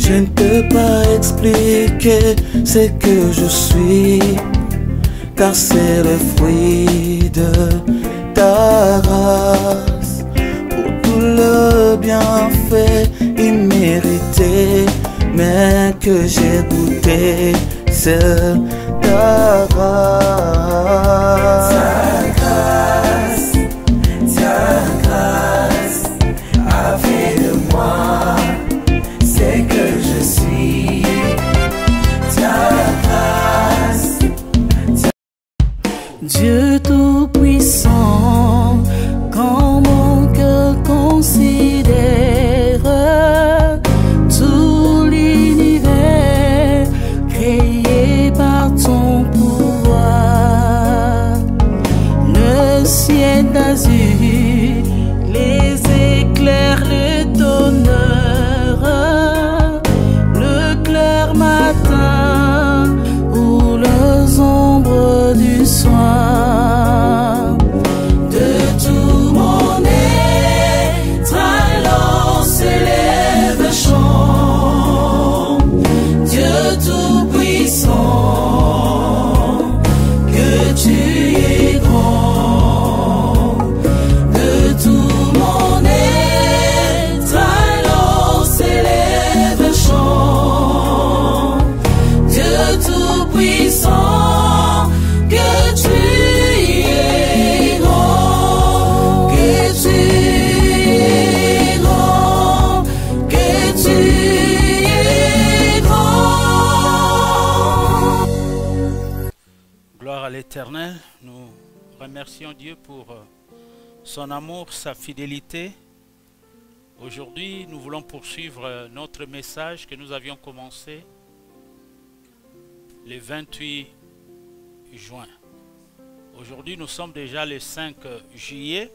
Je ne peux pas expliquer ce que je suis, car c'est le fruit de ta grâce. Pour tout le bienfait immérité, mais que j'ai goûté, c'est ta grâce. Ta grâce a fait de moi ce que je suis. Ta grâce. Dieu Tout-Puissant, quand mon cœur considère tout l'univers créé par ton pouvoir, le ciel d'azur, les éclairs, le tonnerre, le clair matin ou les ombres du soir. De tout mon être alors s'élève un chant. Dieu Tout-Puissant, que tu es grand. De tout mon être alors s'élève un chant. Dieu Tout-Puissant, que tu es grand, que tu es grand, que tu es grand. Gloire à l'Éternel, nous remercions Dieu pour son amour, sa fidélité. Aujourd'hui, nous voulons poursuivre notre message que nous avions commencé le 28 juin. Aujourd'hui, nous sommes déjà le 5 juillet.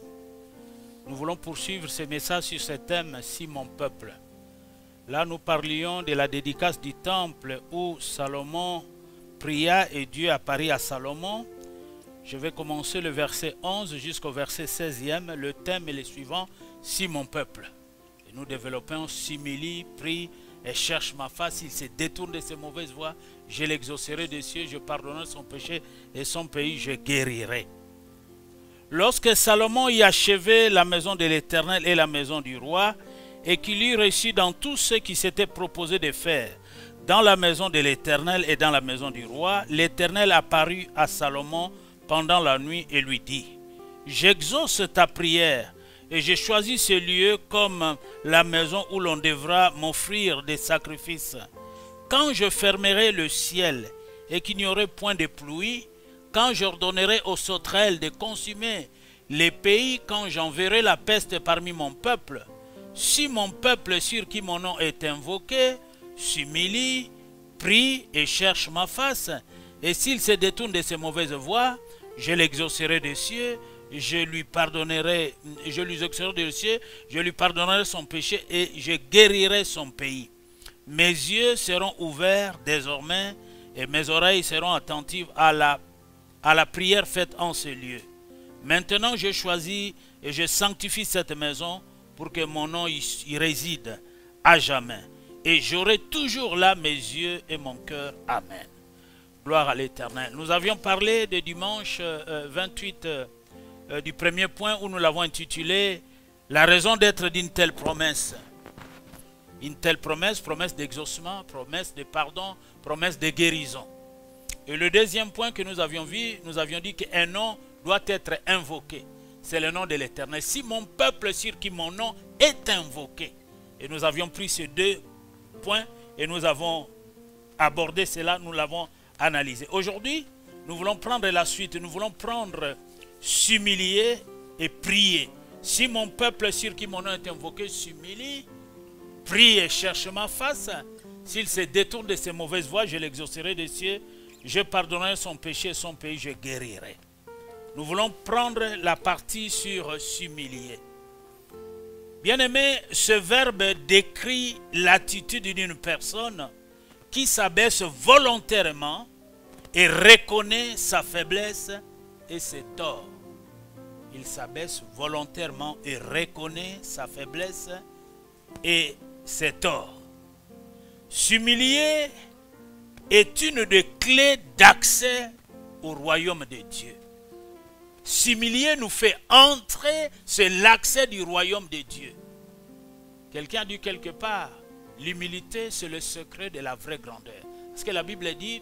Nous voulons poursuivre ce message sur ce thème « Si mon peuple ». Là, nous parlions de la dédicace du temple où Salomon pria et Dieu apparut à Salomon. Je vais commencer le verset 11 jusqu'au verset 16e. Le thème est le suivant, « Si mon peuple ». Et nous développons simili, prie et cherche ma face. Il se détourne de ses mauvaises voies. Je l'exaucerai des cieux, je pardonnerai son péché et son pays, je guérirai. Lorsque Salomon y achevait la maison de l'Éternel et la maison du roi, et qu'il eut réussi dans tout ce qui s'était proposé de faire, dans la maison de l'Éternel et dans la maison du roi, l'Éternel apparut à Salomon pendant la nuit et lui dit, « J'exauce ta prière et j'ai choisi ce lieu comme la maison où l'on devra m'offrir des sacrifices. Quand je fermerai le ciel et qu'il n'y aurait point de pluie, quand j'ordonnerai aux sauterelles de consumer les pays, quand j'enverrai la peste parmi mon peuple, si mon peuple sur qui mon nom est invoqué, s'humilie, prie et cherche ma face, et s'il se détourne de ses mauvaises voies, je l'exaucerai des cieux, je lui exaucerai des cieux, je lui pardonnerai son péché et je guérirai son pays. Mes yeux seront ouverts désormais et mes oreilles seront attentives à la prière faite en ce lieu. Maintenant je choisis et je sanctifie cette maison pour que mon nom y réside à jamais. Et j'aurai toujours là mes yeux et mon cœur. Amen. Gloire à l'Éternel. Nous avions parlé de dimanche 28 du premier point où nous l'avons intitulé « La raison d'être d'une telle promesse ». Une telle promesse, promesse d'exaucement, promesse de pardon, promesse de guérison. Et le deuxième point que nous avions vu, nous avions dit qu'un nom doit être invoqué. C'est le nom de l'Éternel. Si mon peuple sur qui mon nom est invoqué. Et nous avions pris ces deux points et nous avons abordé cela, nous l'avons analysé. Aujourd'hui, nous voulons prendre la suite, nous voulons prendre s'humilier et prier. Si mon peuple sur qui mon nom est invoqué s'humilie, prie et cherche ma face. S'il se détourne de ses mauvaises voies, je l'exaucerai des cieux. Je pardonnerai son péché et son pays, je guérirai. Nous voulons prendre la partie sur s'humilier. Bien-aimé, ce verbe décrit l'attitude d'une personne qui s'abaisse volontairement et reconnaît sa faiblesse et ses torts. Il s'abaisse volontairement et reconnaît sa faiblesse et ses torts. S'humilier est une des clés d'accès au royaume de Dieu. S'humilier nous fait entrer, c'est l'accès du royaume de Dieu. Quelqu'un a dit quelque part, l'humilité c'est le secret de la vraie grandeur. Parce que la Bible dit,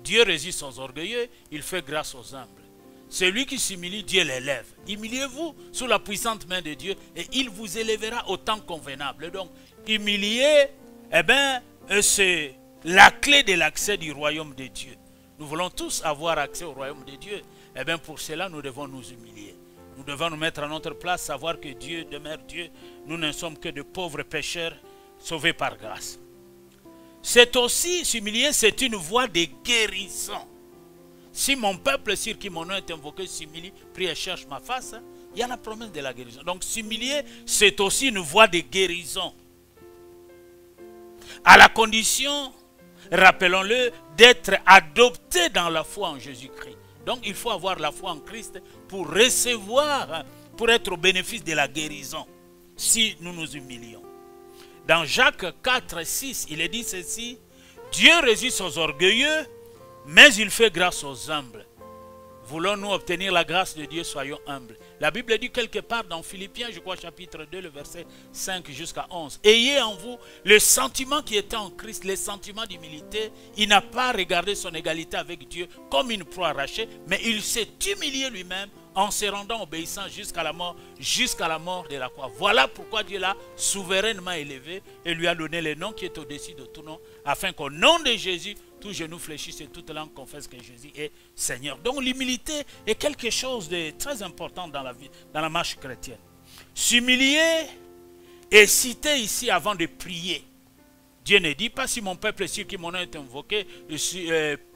Dieu résiste aux orgueilleux, il fait grâce aux humbles. Celui qui s'humilie, Dieu l'élève. Humiliez-vous sous la puissante main de Dieu et il vous élèvera au temps convenable. Donc, humilier, eh bien, c'est la clé de l'accès du royaume de Dieu. Nous voulons tous avoir accès au royaume de Dieu. Eh bien, pour cela, nous devons nous humilier. Nous devons nous mettre à notre place, savoir que Dieu demeure Dieu. Nous ne sommes que de pauvres pécheurs sauvés par grâce. C'est aussi, s'humilier, c'est une voie de guérison. Si mon peuple, sur qui mon nom est invoqué, s'humilie, prie et cherche ma face, il y a la promesse de la guérison. Donc, s'humilier, c'est aussi une voie de guérison. À la condition, rappelons-le, d'être adopté dans la foi en Jésus-Christ. Donc, il faut avoir la foi en Christ pour recevoir, pour être au bénéfice de la guérison, si nous nous humilions. Dans Jacques 4, 6, il est dit ceci, « Dieu résiste aux orgueilleux, mais il fait grâce aux humbles. » Voulons-nous obtenir la grâce de Dieu, soyons humbles. La Bible dit quelque part dans Philippiens, je crois chapitre 2, le verset 5 jusqu'à 11. Ayez en vous le sentiment qui était en Christ, le sentiment d'humilité. Il n'a pas regardé son égalité avec Dieu comme une proie arrachée, mais il s'est humilié lui-même en se rendant obéissant jusqu'à la mort de la croix. Voilà pourquoi Dieu l'a souverainement élevé et lui a donné le nom qui est au-dessus de tout nom, afin qu'au nom de Jésus, tout genou fléchisse et toute langue confesse que Jésus est Seigneur. Donc l'humilité est quelque chose de très important dans la vie, dans la marche chrétienne. S'humilier est cité ici avant de prier. Dieu ne dit pas si mon peuple sur qui mon nom est invoqué,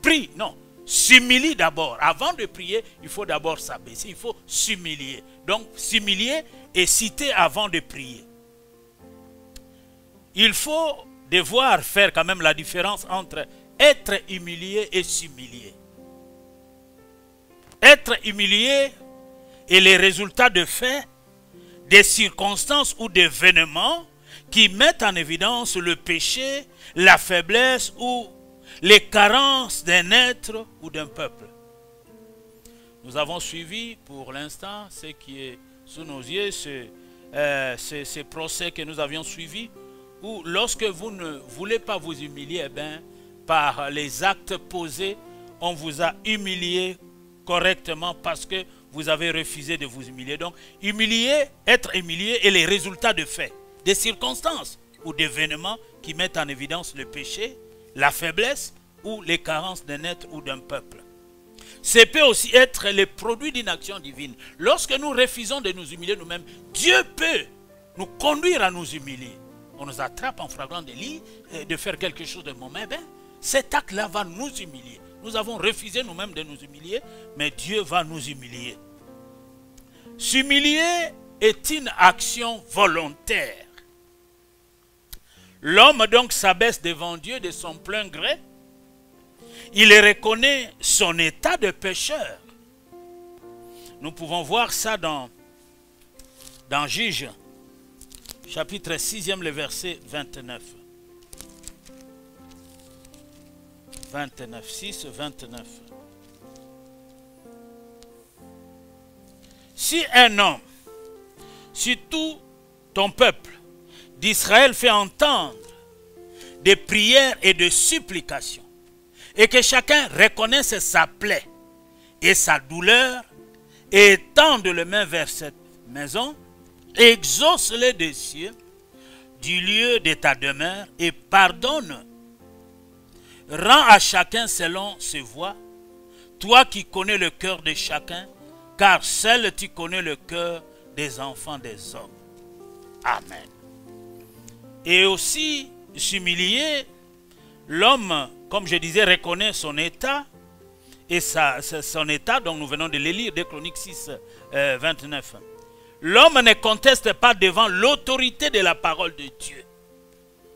prie. Non, s'humilie d'abord. Avant de prier, il faut d'abord s'abaisser. Il faut s'humilier. Donc s'humilier est cité avant de prier. Il faut devoir faire quand même la différence entre être humilié et s'humilier. Être humilié est le résultat de faits, des circonstances ou d'événements qui mettent en évidence le péché, la faiblesse ou les carences d'un être ou d'un peuple. Nous avons suivi pour l'instant ce qui est sous nos yeux, ce procès que nous avions suivi, où lorsque vous ne voulez pas vous humilier, eh bien, par les actes posés, on vous a humilié correctement parce que vous avez refusé de vous humilier. Donc, être humilié est le résultat de faits, des circonstances ou d'événements qui mettent en évidence le péché, la faiblesse ou les carences d'un être ou d'un peuple. Ce peut aussi être le produit d'une action divine. Lorsque nous refusons de nous humilier nous-mêmes, Dieu peut nous conduire à nous humilier. On nous attrape en flagrant délit de faire quelque chose de mauvais, ben, cet acte-là va nous humilier. Nous avons refusé nous-mêmes de nous humilier, mais Dieu va nous humilier. S'humilier est une action volontaire. L'homme donc s'abaisse devant Dieu de son plein gré. Il reconnaît son état de pécheur. Nous pouvons voir ça dans Juge, chapitre 6e, le verset 29. 29, 6, 29. Si un homme, si tout ton peuple d'Israël fait entendre des prières et de supplications, et que chacun reconnaisse sa plaie et sa douleur, et étende les mains vers cette maison, exauce-les des cieux, du lieu de ta demeure, et pardonne. Rends à chacun selon ses voies, toi qui connais le cœur de chacun, car seul tu connais le cœur des enfants des hommes. Amen. Et aussi, s'humilier, l'homme, comme je disais, reconnaît son état, et son état, donc nous venons de le lire, de Chroniques 6, 29. L'homme ne conteste pas devant l'autorité de la parole de Dieu.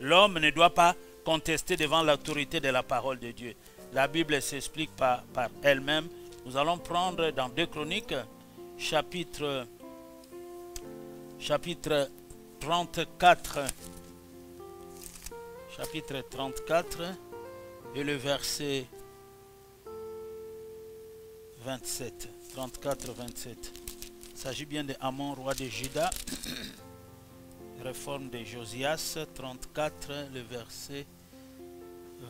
L'homme ne doit pas contester devant l'autorité de la parole de Dieu. La Bible s'explique par elle-même. Nous allons prendre dans 2 Chroniques, chapitre 34. chapitre 34 et le verset 27. 34, 27. Il s'agit bien de Amon, roi de Juda. Réforme de Josias, 34, le verset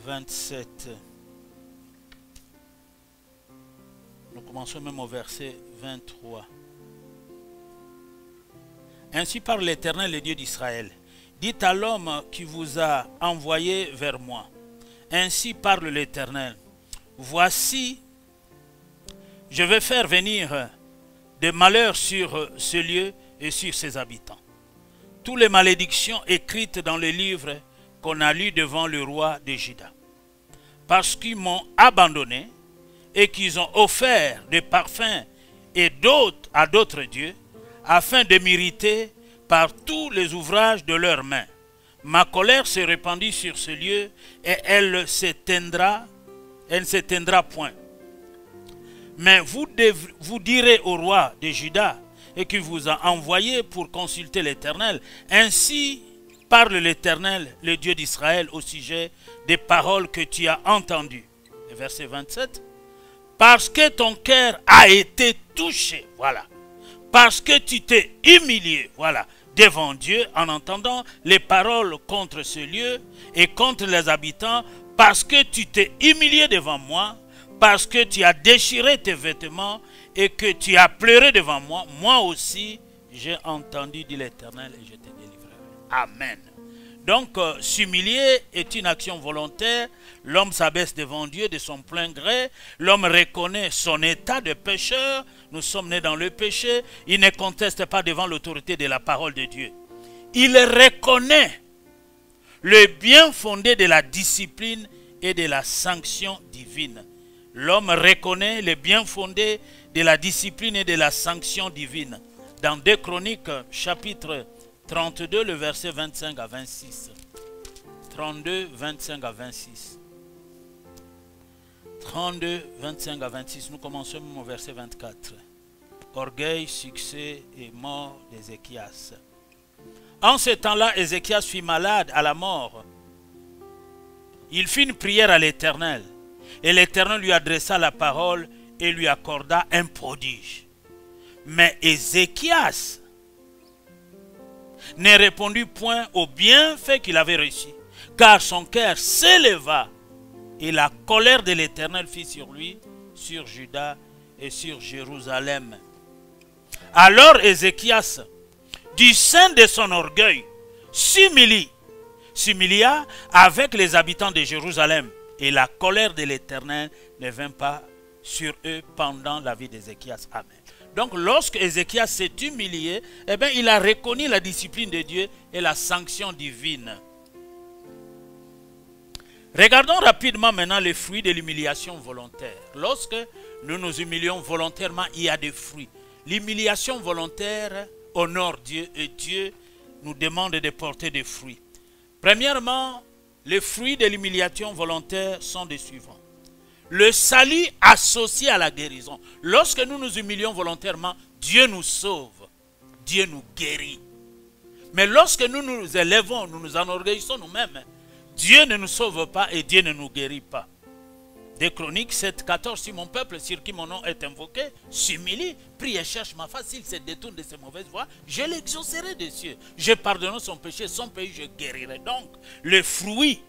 27. Nous commençons même au verset 23. Ainsi parle l'Éternel, le Dieu d'Israël. Dites à l'homme qui vous a envoyé vers moi. Ainsi parle l'Éternel. Voici, je vais faire venir des malheurs sur ce lieu et sur ses habitants. Toutes les malédictions écrites dans le livre qu'on a lu devant le roi de Juda. Parce qu'ils m'ont abandonné et qu'ils ont offert des parfums et d'autres à d'autres dieux, afin de m'irriter par tous les ouvrages de leurs mains. Ma colère se répandit sur ce lieu et elle ne s'éteindra point. Mais vous direz au roi de Juda et qui vous a envoyé pour consulter l'Éternel, ainsi parle l'Éternel, le Dieu d'Israël, au sujet des paroles que tu as entendues. Le verset 27. Parce que ton cœur a été touché, voilà. Parce que tu t'es humilié, voilà, devant Dieu en entendant les paroles contre ce lieu et contre les habitants, parce que tu t'es humilié devant moi, parce que tu as déchiré tes vêtements et que tu as pleuré devant moi, moi aussi j'ai entendu, dit l'Éternel, et je te délivrerai. Amen. Donc, s'humilier est une action volontaire. L'homme s'abaisse devant Dieu de son plein gré. L'homme reconnaît son état de pécheur. Nous sommes nés dans le péché. Il ne conteste pas devant l'autorité de la parole de Dieu. Il reconnaît le bien fondé de la discipline et de la sanction divine. L'homme reconnaît le bien fondé de la discipline et de la sanction divine. Dans 2 Chroniques, chapitre 32, le verset 25 à 26. 32, 25 à 26. 32, 25 à 26. Nous commençons au verset 24. Orgueil, succès et mort d'Ézéchias. En ce temps-là, Ézéchias fut malade à la mort. Il fit une prière à l'Éternel. Et l'Éternel lui adressa la parole et lui accorda un prodige. Mais Ézéchias ne répondit point au bienfait qu'il avait reçu, car son cœur s'éleva et la colère de l'Éternel fit sur lui, sur Juda et sur Jérusalem. Alors Ézéchias, du sein de son orgueil, s'humilia avec les habitants de Jérusalem, et la colère de l'Éternel ne vint pas sur eux pendant la vie d'Ézéchias. Amen. Donc lorsque Ézéchias s'est humilié, eh bien, il a reconnu la discipline de Dieu et la sanction divine. Regardons rapidement maintenant les fruits de l'humiliation volontaire. Lorsque nous nous humilions volontairement, il y a des fruits. L'humiliation volontaire honore Dieu et Dieu nous demande de porter des fruits. Premièrement, les fruits de l'humiliation volontaire sont les suivants. Le salut associé à la guérison. Lorsque nous nous humilions volontairement, Dieu nous sauve. Dieu nous guérit. Mais lorsque nous nous élevons, nous nous enorgueillissons nous-mêmes, Dieu ne nous sauve pas et Dieu ne nous guérit pas. 2 Chroniques 7, 14. Si mon peuple sur qui mon nom est invoqué s'humilie, prie et cherche ma face, s'il se détourne de ses mauvaises voies, je l'exaucerai des cieux. Je pardonnerai son péché, son pays je guérirai. Donc, le fruit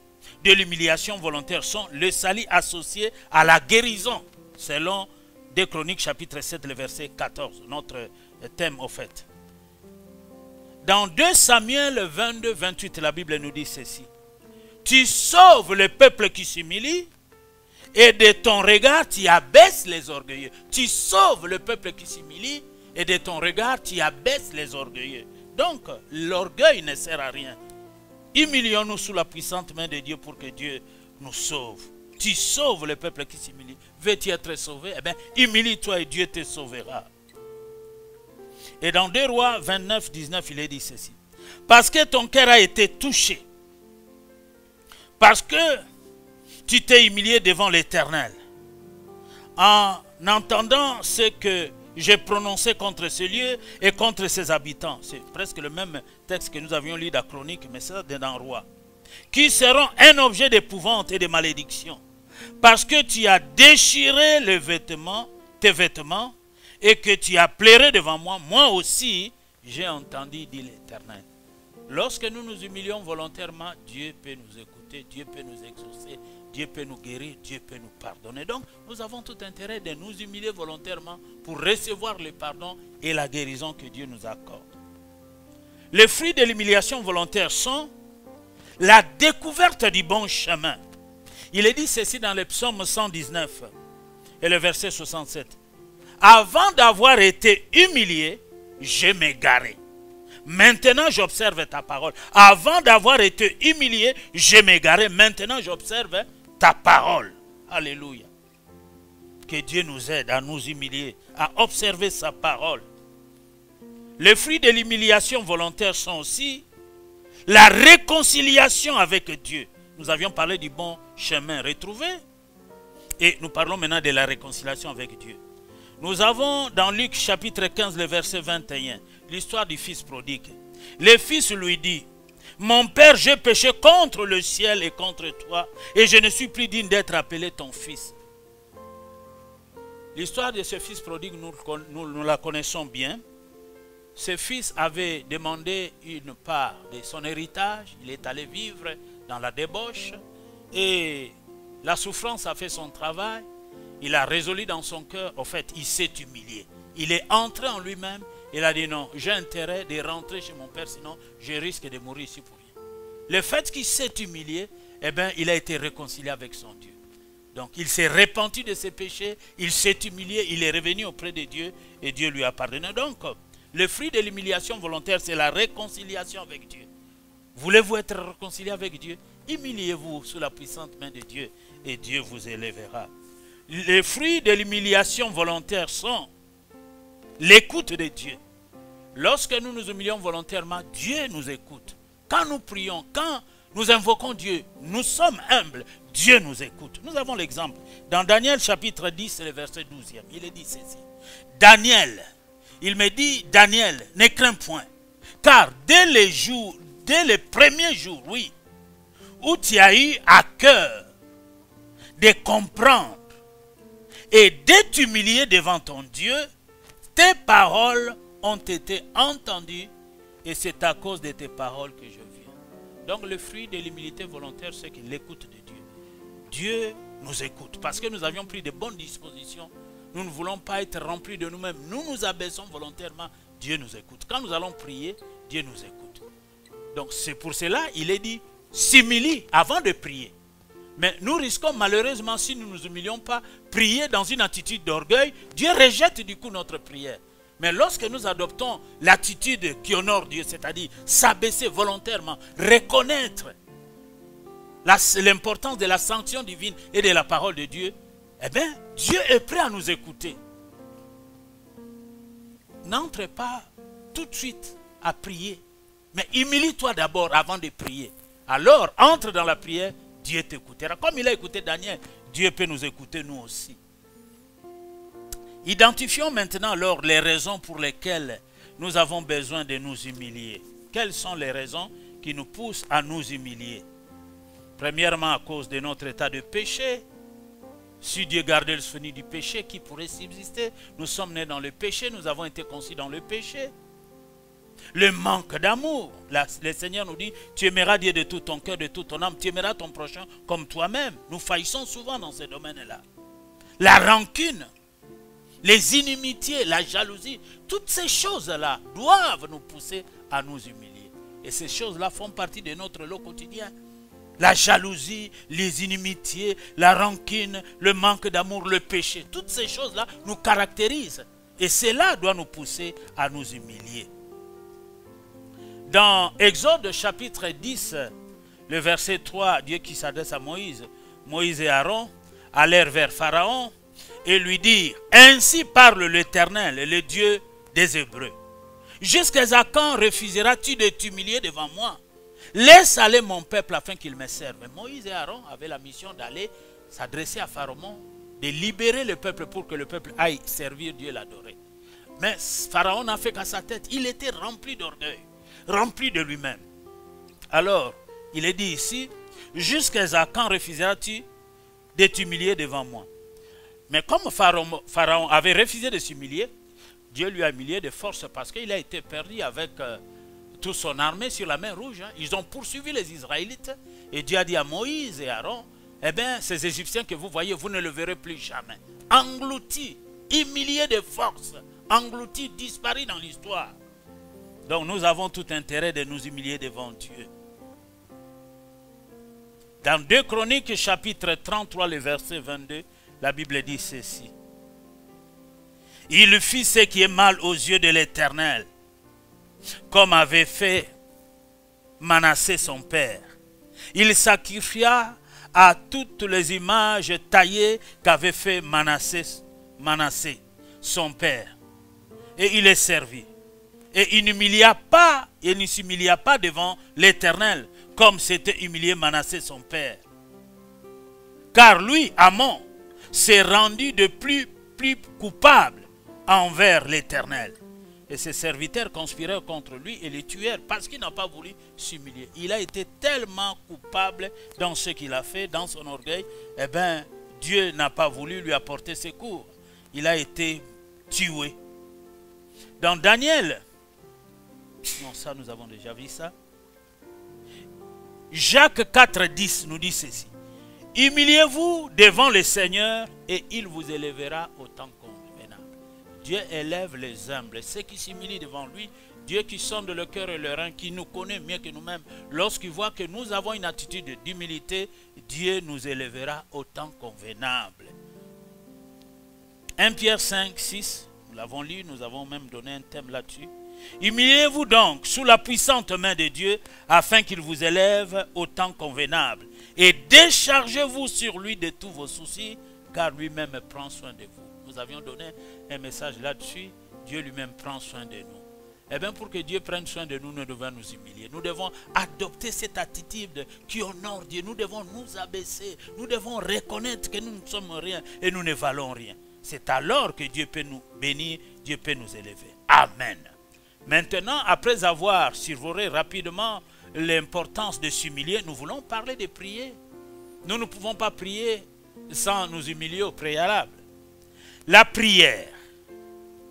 de l'humiliation volontaire sont le salut associé à la guérison, selon 2 Chroniques chapitre 7, le verset 14, notre thème au fait. Dans 2 Samuel 22, 28, la Bible nous dit ceci. Tu sauves le peuple qui s'humilie et de ton regard tu abaisses les orgueilleux. Tu sauves le peuple qui s'humilie et de ton regard tu abaisses les orgueilleux. Donc l'orgueil ne sert à rien. Humilions-nous sous la puissante main de Dieu pour que Dieu nous sauve. Tu sauves le peuple qui s'humilie. Veux-tu être sauvé? Eh bien, humilie-toi et Dieu te sauvera. Et dans 2 Rois 29, 19, il est dit ceci. Parce que ton cœur a été touché. Parce que tu t'es humilié devant l'Éternel. En entendant ce que j'ai prononcé contre ce lieu et contre ses habitants. C'est presque le même texte que nous avions lu dans Chronique, mais ça c'est dans Roi. qui seront un objet d'épouvante et de malédiction, parce que tu as déchiré tes vêtements, et que tu as pleuré devant moi, moi aussi, j'ai entendu, dit l'Éternel. Lorsque nous nous humilions volontairement, Dieu peut nous écouter, Dieu peut nous exaucer, Dieu peut nous guérir, Dieu peut nous pardonner. Donc, nous avons tout intérêt de nous humilier volontairement pour recevoir le pardon et la guérison que Dieu nous accorde. Les fruits de l'humiliation volontaire sont la découverte du bon chemin. Il est dit ceci dans le psaume 119 et le verset 67. Avant d'avoir été humilié, je m'égarais. Maintenant, j'observe ta parole. Avant d'avoir été humilié, je m'égarais. Maintenant, j'observe ta parole. Alléluia. Que Dieu nous aide à nous humilier, à observer sa parole. Les fruits de l'humiliation volontaire sont aussi la réconciliation avec Dieu. Nous avions parlé du bon chemin retrouvé. Et nous parlons maintenant de la réconciliation avec Dieu. Nous avons dans Luc chapitre 15, le verset 21, l'histoire du fils prodigue. Le fils lui dit, « Mon père, j'ai péché contre le ciel et contre toi, et je ne suis plus digne d'être appelé ton fils. » L'histoire de ce fils prodigue, nous la connaissons bien. Ce fils avait demandé une part de son héritage. Il est allé vivre dans la débauche et la souffrance a fait son travail. Il a résolu dans son cœur, en fait, il s'est humilié. Il est entré en lui-même. Il a dit non, j'ai intérêt de rentrer chez mon père, sinon je risque de mourir ici pour rien. Le fait qu'il s'est humilié, eh bien, il a été réconcilié avec son Dieu. Donc, il s'est repenti de ses péchés, il s'est humilié, il est revenu auprès de Dieu et Dieu lui a pardonné. Donc, le fruit de l'humiliation volontaire, c'est la réconciliation avec Dieu. Voulez-vous être réconcilié avec Dieu? Humiliez-vous sous la puissante main de Dieu et Dieu vous élèvera. Les fruits de l'humiliation volontaire sont l'écoute de Dieu. Lorsque nous nous humilions volontairement, Dieu nous écoute. Quand nous prions, quand nous invoquons Dieu, nous sommes humbles, Dieu nous écoute. Nous avons l'exemple. Dans Daniel chapitre 10, le verset 12e, il est dit ceci. Daniel, il me dit, Daniel, ne crains point, car dès les premiers jours, oui, où tu as eu à cœur de comprendre et de t'humilier devant ton Dieu, tes paroles ont été entendues et c'est à cause de tes paroles que je viens. Donc le fruit de l'humilité volontaire, c'est l'écoute de Dieu. Dieu nous écoute parce que nous avions pris de bonnes dispositions. Nous ne voulons pas être remplis de nous-mêmes. Nous nous abaissons volontairement. Dieu nous écoute. Quand nous allons prier, Dieu nous écoute. Donc c'est pour cela il est dit s'humilie avant de prier. Mais nous risquons malheureusement, si nous ne nous humilions pas, prier dans une attitude d'orgueil. Dieu rejette du coup notre prière. Mais lorsque nous adoptons l'attitude qui honore Dieu, c'est-à-dire s'abaisser volontairement, reconnaître l'importance de la sanction divine et de la parole de Dieu, eh bien, Dieu est prêt à nous écouter. N'entre pas tout de suite à prier, mais humilie-toi d'abord avant de prier. Alors, entre dans la prière, Dieu t'écoutera. Comme il a écouté Daniel, Dieu peut nous écouter nous aussi. Identifions maintenant alors les raisons pour lesquelles nous avons besoin de nous humilier. Quelles sont les raisons qui nous poussent à nous humilier? Premièrement, à cause de notre état de péché. Si Dieu gardait le souvenir du péché, qui pourrait subsister? Nous sommes nés dans le péché, nous avons été conçus dans le péché. Le manque d'amour. Le Seigneur nous dit, tu aimeras Dieu de tout ton cœur, de toute ton âme, tu aimeras ton prochain comme toi-même. Nous faillissons souvent dans ces domaines-là. La rancune, les inimitiés, la jalousie, toutes ces choses-là doivent nous pousser à nous humilier. Et ces choses-là font partie de notre lot quotidien. La jalousie, les inimitiés, la rancune, le manque d'amour, le péché, toutes ces choses-là nous caractérisent. Et cela doit nous pousser à nous humilier. Dans Exode chapitre 10, le verset 3, Dieu qui s'adresse à Moïse, Moïse et Aaron allèrent vers Pharaon et lui dirent, ainsi parle l'Éternel, le Dieu des Hébreux. Jusqu'à quand refuseras-tu de t'humilier devant moi? Laisse aller mon peuple afin qu'il me serve. Moïse et Aaron avaient la mission d'aller s'adresser à Pharaon, de libérer le peuple pour que le peuple aille servir Dieu et l'adorer. Mais Pharaon n'a fait qu'à sa tête. Il était rempli d'orgueil, rempli de lui-même. Alors, Il est dit ici, jusqu'à quand refuseras-tu de t'humilier devant moi? Mais comme Pharaon avait refusé de s'humilier, Dieu lui a humilié de force parce qu'il a été perdu avec toute son armée sur la mer Rouge. Ils ont poursuivi les Israélites et Dieu a dit à Moïse et Aaron, eh bien, ces Égyptiens que vous voyez, vous ne le verrez plus jamais. Engloutis, humiliés de force, engloutis, disparus dans l'histoire. Donc nous avons tout intérêt de nous humilier devant Dieu. Dans 2 Chroniques chapitre 33, le verset 22, la Bible dit ceci. Il fit ce qui est mal aux yeux de l'Éternel, comme avait fait Manassé son père. Il sacrifia à toutes les images taillées qu'avait fait Manassé son père. Et il les servit. Et il ne s'humilia pas devant l'Éternel, comme s'était humilié Manassé son père. Car lui, Amon, s'est rendu de plus coupable envers l'Éternel. Et ses serviteurs conspirèrent contre lui et le tuèrent parce qu'il n'a pas voulu s'humilier. Il a été tellement coupable dans ce qu'il a fait, dans son orgueil, eh bien, Dieu n'a pas voulu lui apporter secours. Il a été tué. Dans Daniel, non, ça nous avons déjà vu ça. Jacques 4,10 nous dit ceci. Humiliez-vous devant le Seigneur et il vous élèvera au temps convenable. Dieu élève les humbles, ceux qui s'humilient devant lui. Dieu qui sonde le cœur et le rein, qui nous connaît mieux que nous-mêmes. Lorsqu'il voit que nous avons une attitude d'humilité, Dieu nous élèvera au temps convenable. 1 Pierre 5, 6, nous l'avons lu, nous avons même donné un thème là-dessus. Humiliez-vous donc sous la puissante main de Dieu afin qu'il vous élève au temps convenable. Et déchargez-vous sur lui de tous vos soucis, car lui-même prend soin de vous. Nous avions donné un message là-dessus. Dieu lui-même prend soin de nous. Eh bien, pour que Dieu prenne soin de nous, nous devons nous humilier. Nous devons adopter cette attitude qui honore Dieu. Nous devons nous abaisser. Nous devons reconnaître que nous ne sommes rien et nous ne valons rien. C'est alors que Dieu peut nous bénir, Dieu peut nous élever. Amen. Maintenant, après avoir survolé rapidement l'importance de s'humilier, nous voulons parler de prier. Nous ne pouvons pas prier sans nous humilier au préalable. La prière.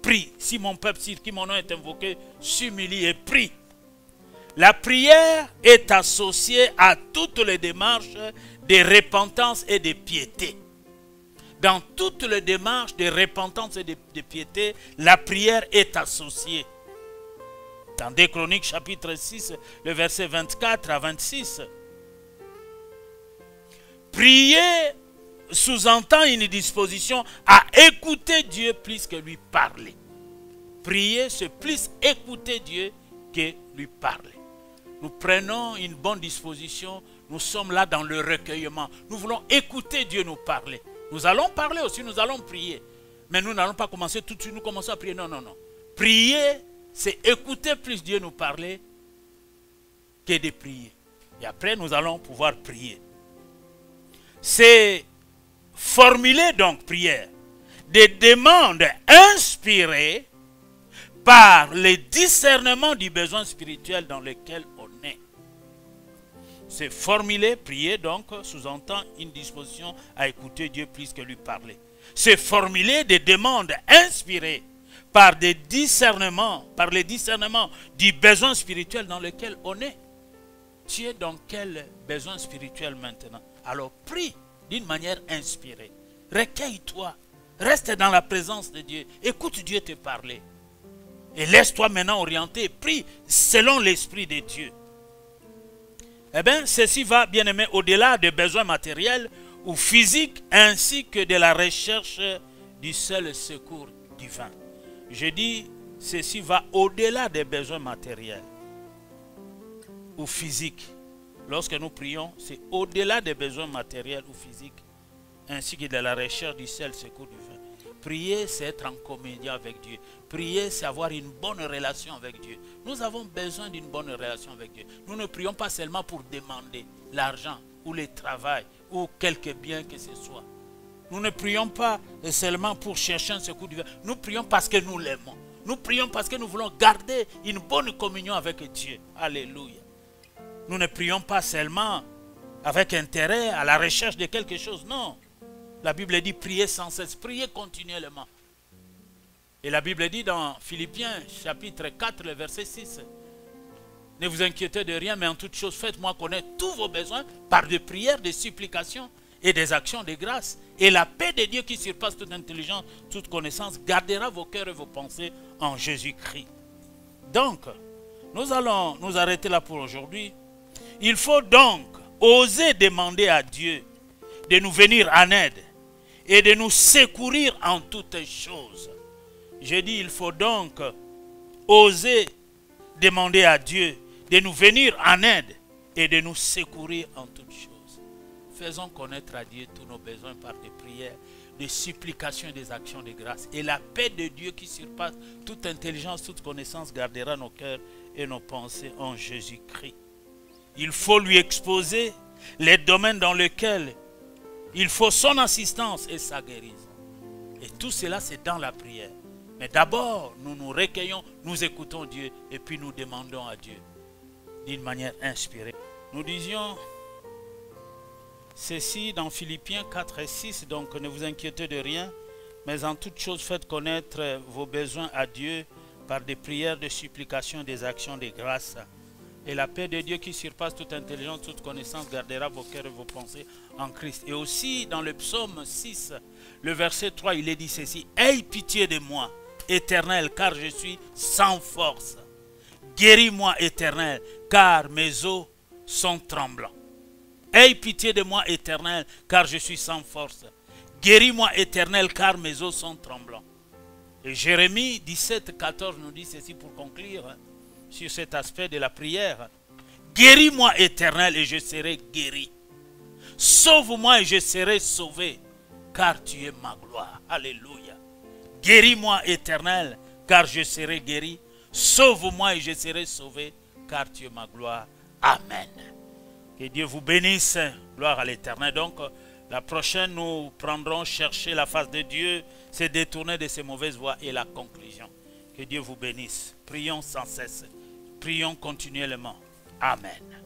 Prie. Si mon peuple, si qui mon nom est invoqué, s'humilie et prie. La prière est associée à toutes les démarches de repentance et de piété. Dans toutes les démarches de repentance et de piété, la prière est associée. Dans 2 Chroniques chapitre 6, le verset 24 à 26. Prier sous-entend une disposition à écouter Dieu plus que lui parler. Prier, c'est plus écouter Dieu que lui parler. Nous prenons une bonne disposition, nous sommes là dans le recueillement. Nous voulons écouter Dieu nous parler. Nous allons parler aussi, nous allons prier. Mais nous n'allons pas commencer tout de suite, nous commençons à prier. Non, non, non. Prier, c'est écouter plus Dieu nous parler que de prier. Et après, nous allons pouvoir prier. C'est formuler donc prière, des demandes inspirées par le discernement du besoin spirituel dans lequel on est. C'est formuler, prier donc, sous-entend une disposition à écouter Dieu plus que lui parler. C'est formuler des demandes inspirées par le discernement du besoin spirituel dans lequel on est. Tu es dans quel besoin spirituel maintenant? Alors prie d'une manière inspirée. Recueille-toi. Reste dans la présence de Dieu. Écoute Dieu te parler. Et laisse-toi maintenant orienter. Prie selon l'Esprit de Dieu. Eh bien, ceci va, bien aimé, au-delà des besoins matériels ou physiques, ainsi que de la recherche du seul secours divin. Je dis, ceci va au-delà des besoins matériels ou physiques. Lorsque nous prions, c'est au-delà des besoins matériels ou physiques, ainsi que de la recherche du seul secours divin. Prier, c'est être en communion avec Dieu. Prier, c'est avoir une bonne relation avec Dieu. Nous avons besoin d'une bonne relation avec Dieu. Nous ne prions pas seulement pour demander l'argent ou le travail ou quelque bien que ce soit. Nous ne prions pas seulement pour chercher un secours divin. Nous prions parce que nous l'aimons. Nous prions parce que nous voulons garder une bonne communion avec Dieu. Alléluia. Nous ne prions pas seulement avec intérêt à la recherche de quelque chose. Non. La Bible dit prier sans cesse, prier continuellement. Et la Bible dit dans Philippiens chapitre 4, le verset 6, ne vous inquiétez de rien, mais en toute chose, faites-moi connaître tous vos besoins par des prières, des supplications et des actions de grâce. Et la paix de Dieu qui surpasse toute intelligence, toute connaissance, gardera vos cœurs et vos pensées en Jésus-Christ. Donc, nous allons nous arrêter là pour aujourd'hui. Il faut donc oser demander à Dieu de nous venir en aide et de nous secourir en toutes choses. J'ai dit, il faut donc oser demander à Dieu de nous venir en aide et de nous secourir en toutes choses. Faisons connaître à Dieu tous nos besoins par des prières, des supplications et des actions de grâce. Et la paix de Dieu qui surpasse toute intelligence, toute connaissance, gardera nos cœurs et nos pensées en Jésus-Christ. Il faut lui exposer les domaines dans lesquels il faut son assistance et sa guérison. Et tout cela, c'est dans la prière. Mais d'abord, nous nous recueillons, nous écoutons Dieu et puis nous demandons à Dieu d'une manière inspirée. Nous disions ceci dans Philippiens 4 et 6, donc ne vous inquiétez de rien, mais en toute chose faites connaître vos besoins à Dieu par des prières, des supplications, des actions de grâce. Et la paix de Dieu qui surpasse toute intelligence, toute connaissance, gardera vos cœurs et vos pensées en Christ. Et aussi dans le psaume 6, le verset 3, il est dit ceci, « Aie pitié de moi, Éternel, car je suis sans force. Guéris-moi, Éternel, car mes os sont tremblants. Aie pitié de moi, Éternel, car je suis sans force. Guéris-moi, Éternel, car mes os sont tremblants. » Et Jérémie 17, 14 nous dit ceci pour conclure sur cet aspect de la prière. « Guéris-moi, Éternel, et je serai guéri. Sauve-moi et je serai sauvé, car tu es ma gloire. » Alléluia. Guéris-moi, Éternel, car je serai guéri. Sauve-moi et je serai sauvé, car tu es ma gloire. Amen. Que Dieu vous bénisse. Gloire à l'Éternel. Donc, la prochaine, nous prendrons chercher la face de Dieu, se détourner de ses mauvaises voies et la conclusion. Que Dieu vous bénisse. Prions sans cesse. Prions continuellement. Amen.